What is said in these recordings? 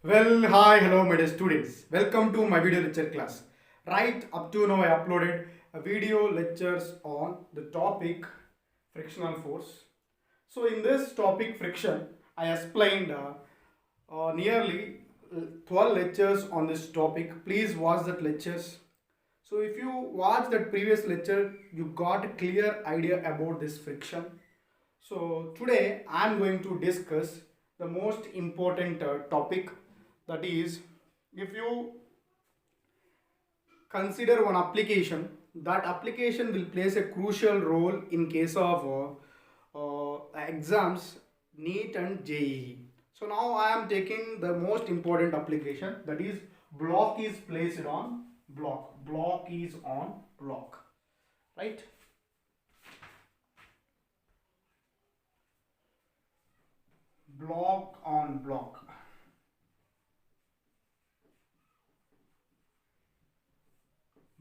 Well, hi, hello, my dear students. Welcome to my video lecture class. Right up to now, I uploaded a video lectures on the topic frictional force. So, in this topic friction, I explained nearly 12 lectures on this topic. Please watch that lectures. So, if you watch that previous lecture, you got a clear idea about this friction. So today I am going to discuss the most important topic, that is, if you consider one application, that application will plays a crucial role in case of exams NEET and JEE. So now I am taking the most important application, that is block is placed on block is on block, right? Block on block.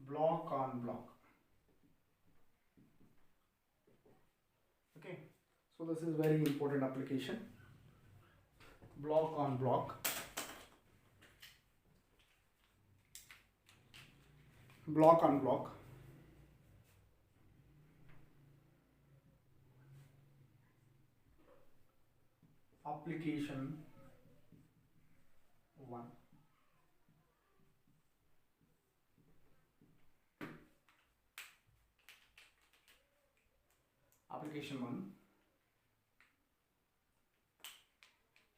Block on block. Okay, so this is very important application. Block on block. Block on block. Application 1. Application 1.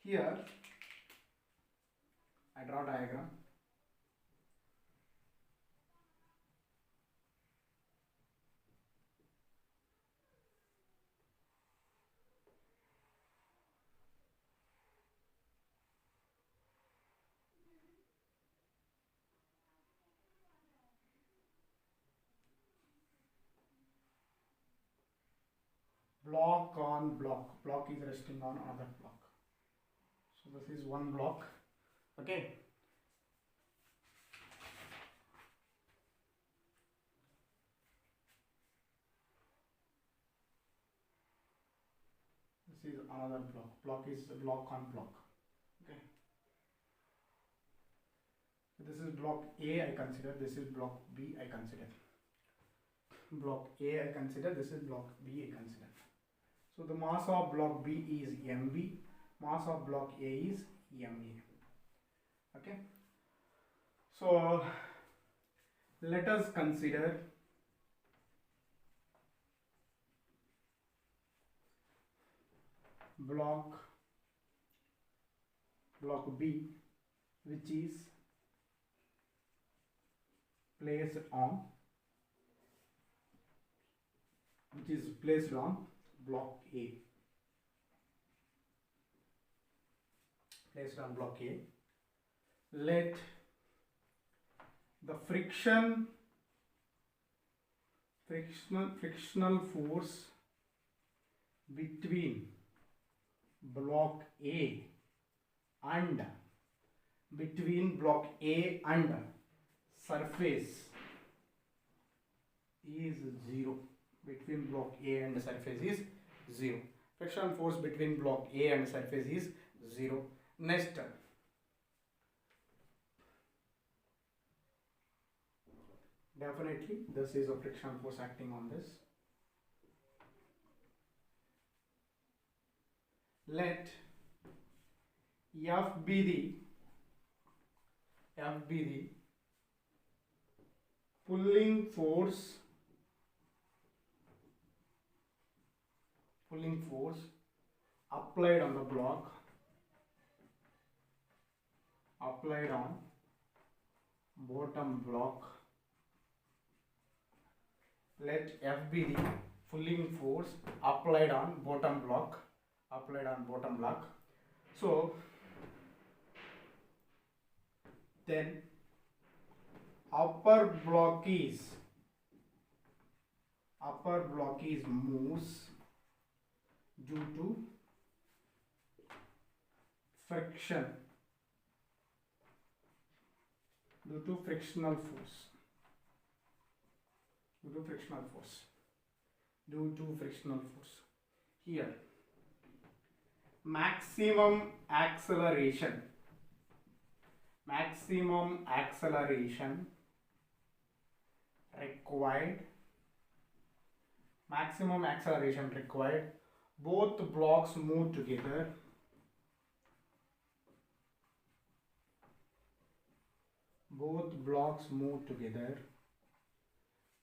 Here I draw diagram. Block on block. Block is resting on another block. So this is one block. Okay. This is another block. Block is block on block. Okay. So this is block A I consider. This is block B I consider. Block A I consider. This is block B I consider. So the mass of block B is MB, mass of block A is MA. Okay. So let us consider block B, which is placed on block A. Placed on block A. Let the frictional force between block A and surface is 0. Between block A and surface is 0. Friction force between block A and surface is 0. Next, definitely this is a friction force acting on this. Let F be the pulling force applied on the block, applied on bottom block. Let F be the pulling force applied on bottom block, So then upper block is moves due to friction, due to frictional force. Here maximum acceleration maximum acceleration required, both blocks move together,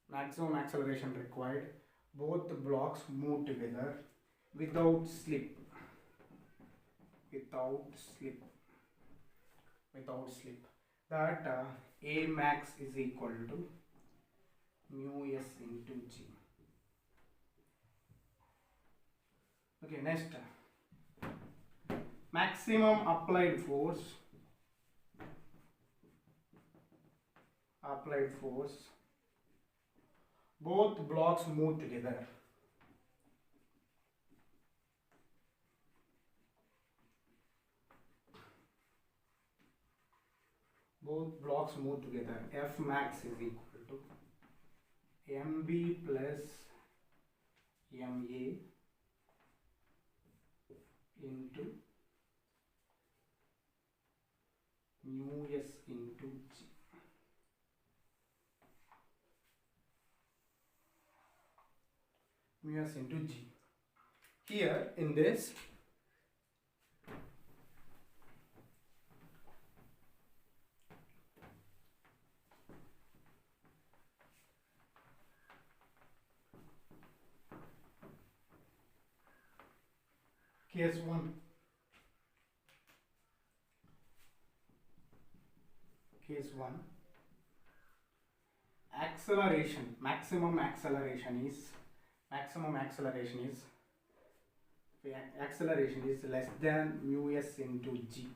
maximum acceleration required, both blocks move together without slip, that A max is equal to mu s into g. Okay, next, maximum applied force, both blocks move together, F max is equal to mb plus ma into mu s into g. Here in this, case 1, maximum acceleration is less than mu s into g.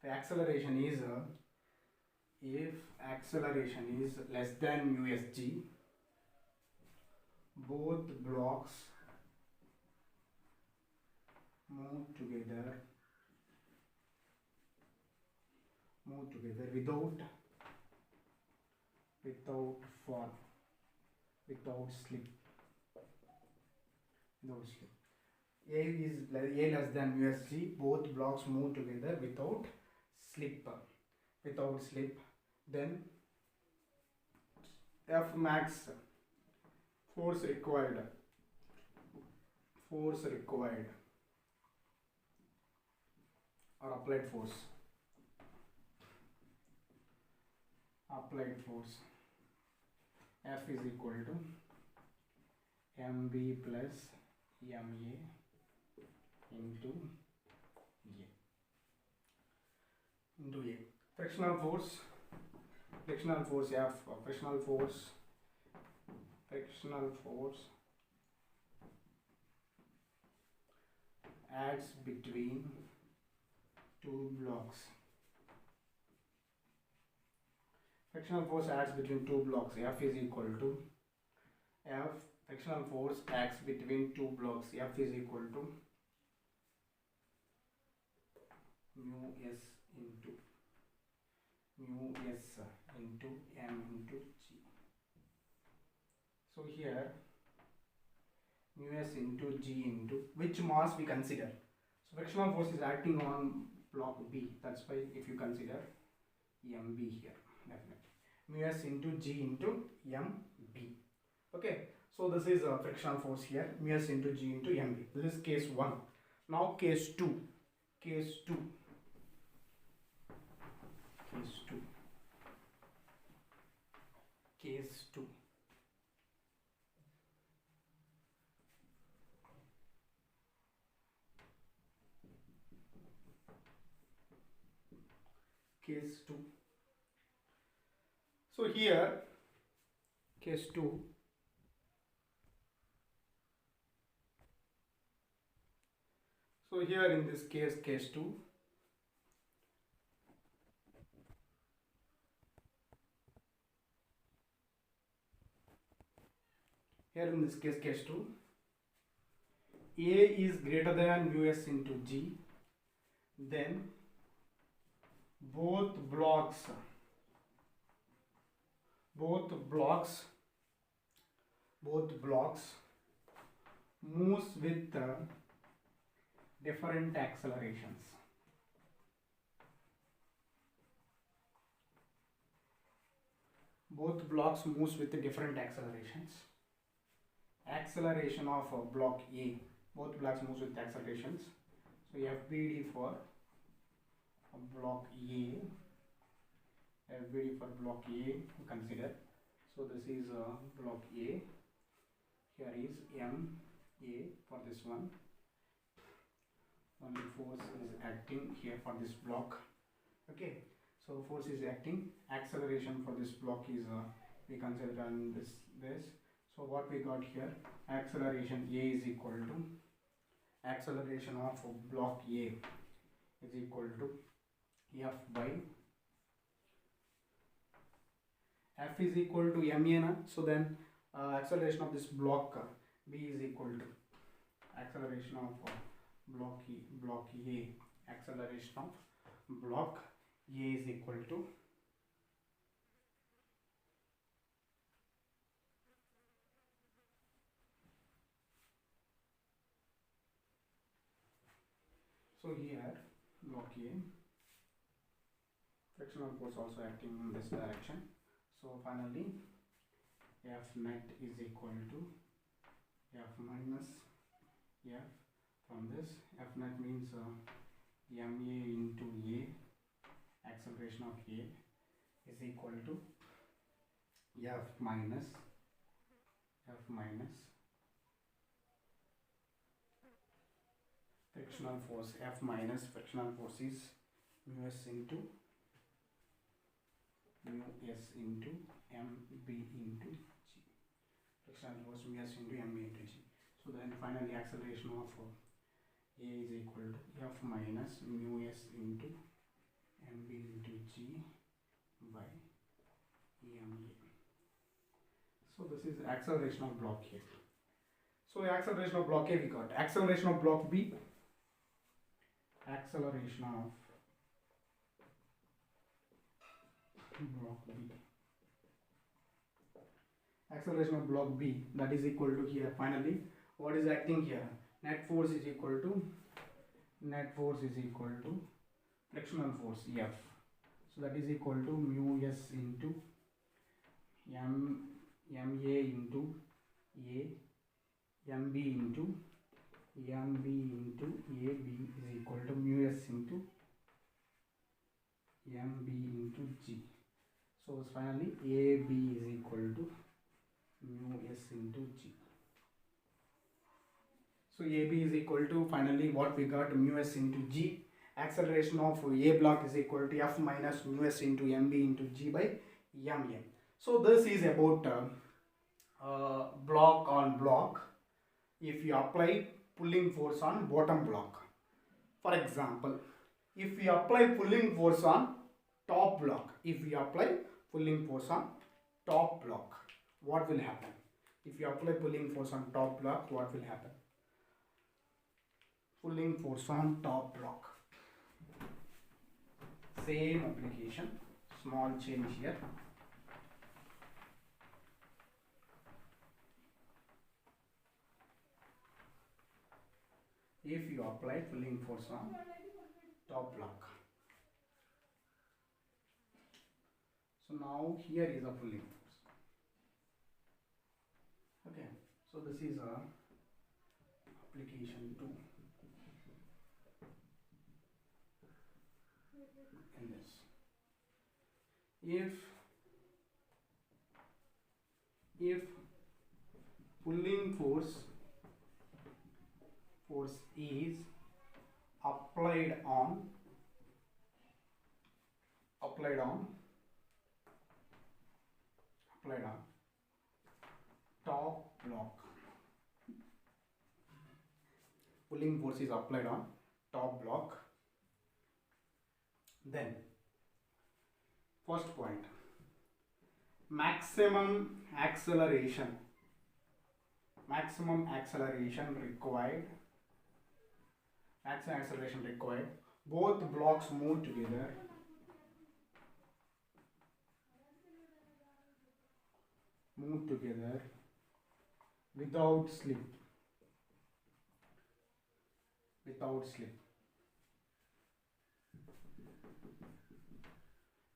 The acceleration is if acceleration is less than mu s g, both blocks move together without slip. A less than mu s g, both blocks move together without slip. Then F max, force required, or applied force, F is equal to mb plus ma into A. Frictional force F, frictional force acts between two blocks. Frictional force acts between two blocks. F is equal to frictional force acts between two blocks. F is equal to mu s into m into g. So here mu s into g into which mass we consider. So frictional force is acting on block B. That's why if you consider mb here, definitely mu s into g into mb. Okay, so this is frictional force here, mu s into g into mb. This is case 1. Now case 2. Case 2. Case 2. So here case 2, so here in this case 2, here in this case 2, A is greater than mu s into g, then both blocks moves with different accelerations. both blocks moves with different accelerations. Acceleration of block A, both blocks moves with accelerations. So FBD for block A, FBD for block A consider. So this is block A, here is MA for this one. Only force is acting here for this block. Okay, so force is acting. Acceleration for this block is we consider on this. So what we got here, acceleration A is equal to acceleration of block A is equal to F by F is equal to MA na? So then acceleration of this block B is equal to acceleration of block A, acceleration of block A is equal to so here block A, frictional force also acting in this direction. So finally F net is equal to F minus F from this. F net means MA into A, acceleration of A is equal to F minus frictional force. F minus frictional force is mu s into MB into G. Frictional force mu s into MB into G. So then finally acceleration of A is equal to F minus mu s into MB into G by MA. So this is acceleration of block A. So acceleration of block A we got. Acceleration of block B. Acceleration of block B. Acceleration of block B, that is equal to here. Finally, what is acting here? Net force is equal to frictional force F. So that is equal to mu s into MA into A, MB into AB is equal to mu s into MB into G. So finally AB is equal to mu s into G. So AB is equal to finally what we got, mu s into G. Acceleration of A block is equal to F minus mu s into MB into G by MA. So this is about block on block. If you apply pulling force on bottom block, for example, if we apply pulling force on top block, what will happen? If you apply pulling force on top block, what will happen? Pulling force on top block, same application, small change here. If you apply pulling force on top block, so now here is a pulling force. Okay, so this is a application 2 in this. If pulling force is applied on top block, pulling force is applied on top block, then first point, maximum acceleration required, both blocks move together without slip.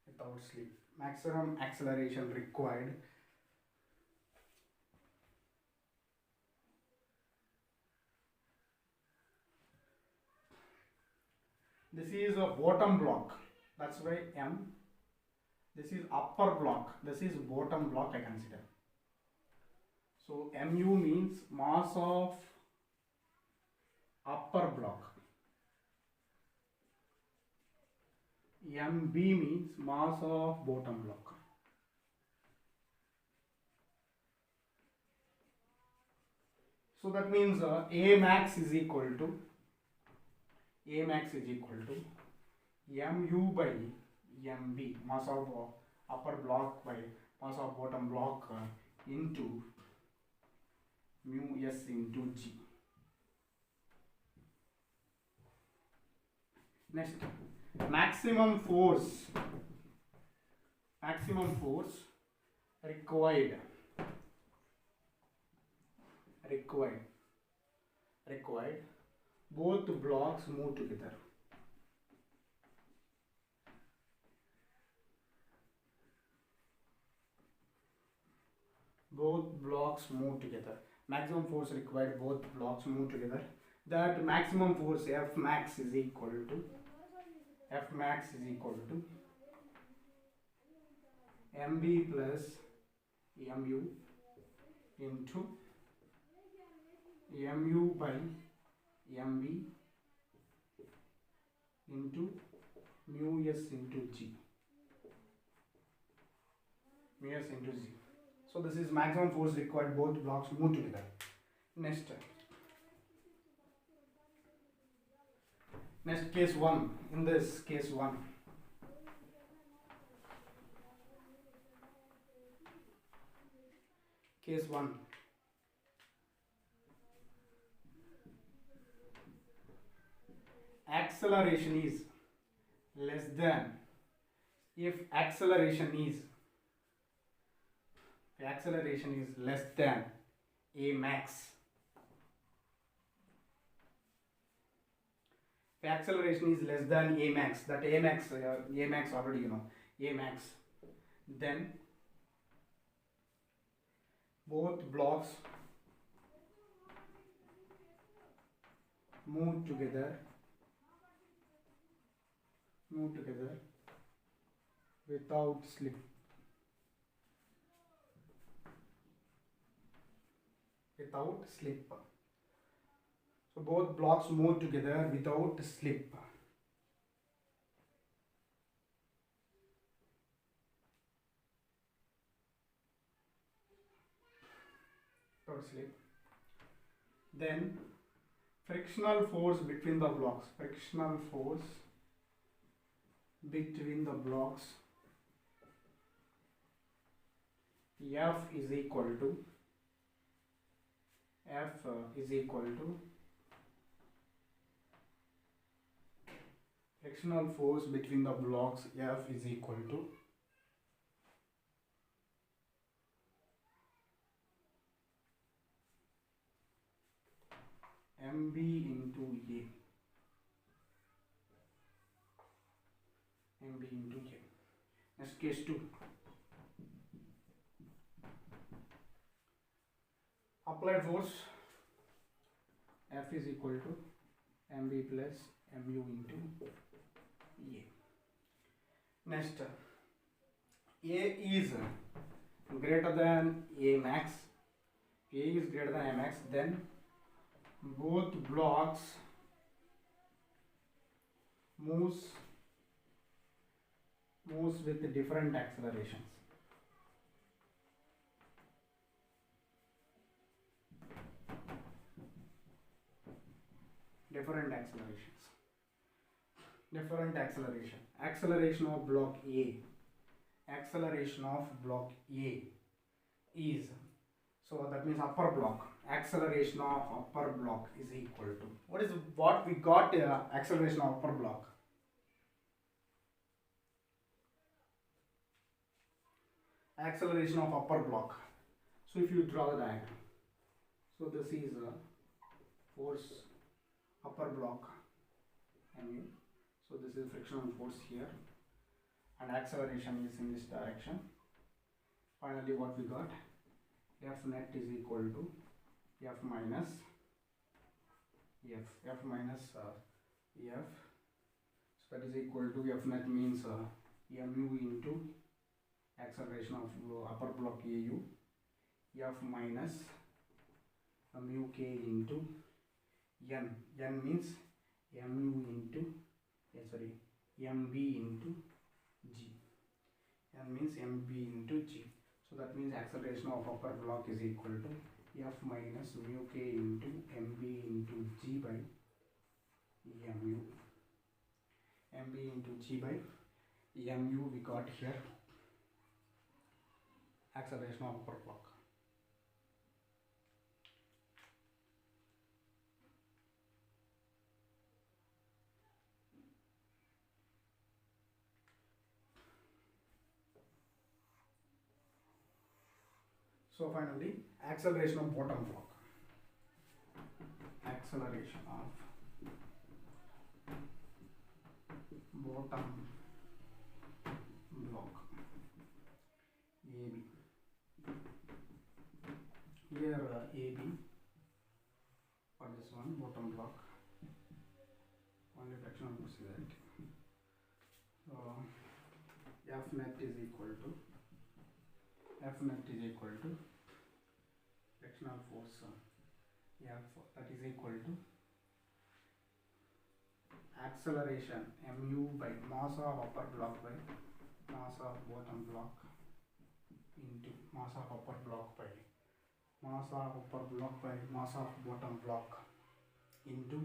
without slip. Maximum acceleration required. This is a bottom block. That's why M. This is upper block. This is bottom block I consider. So mu means mass of upper block. MB means mass of bottom block. So that means A max is equal to mu by MB, mass of upper block by mass of bottom block into mu s into G. Next, maximum force required both blocks move together. Maximum force required, both blocks move together. That maximum force F max is equal to MB plus mu into mu by MB into mu s into G. So this is maximum force required, both blocks move together. Next case 1. In this case 1, acceleration is less than, if acceleration is less than A max. If acceleration is less than A max, that A max already you know, A max, then both blocks move together without slip. So both blocks move together without slip. Then frictional force between the blocks. F is equal to frictional force between the blocks. F is equal to MB into A. Next case 2. Applied force F is equal to MB plus MU into A. Next, A is greater than A max. Then both blocks moves with different accelerations. Acceleration of block A is, so that means upper block. Acceleration of upper block is equal to, what we got, acceleration of upper block. So if you draw the diagram, so this is a force upper block MU. So this is frictional force here. and acceleration is in this direction. Finally, what we got? F net is equal to F minus F minus F. So that is equal to F net means mu into acceleration of upper block AU, F minus mu k into n. N means mu into mb into g. N means mb into g. So that means acceleration of upper block is equal to F minus mu k into mb into g by mu. mb into g by mu we got here acceleration of upper block. So finally, acceleration of bottom block. Acceleration of bottom block AB. Here AB for this one bottom block. Only fractional force is that. So F net is equal to fractional force F, that is equal to acceleration mu by mass of upper block by mass of bottom block into mass of upper block by mass of upper block by mass of bottom block into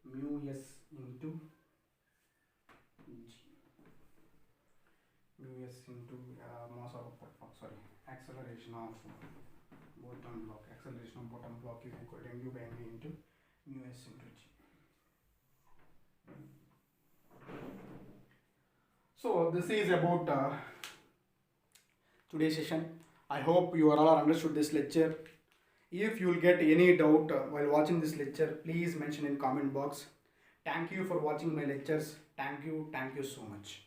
mu s into g. Mu s into mass of upper block, acceleration of bottom block. Acceleration of bottom block is equal to mu by mv into mu s into g. So this is about today's session. I hope you all understood this lecture. If you will get any doubt while watching this lecture, please mention in comment box. Thank you for watching my lectures. Thank you so much.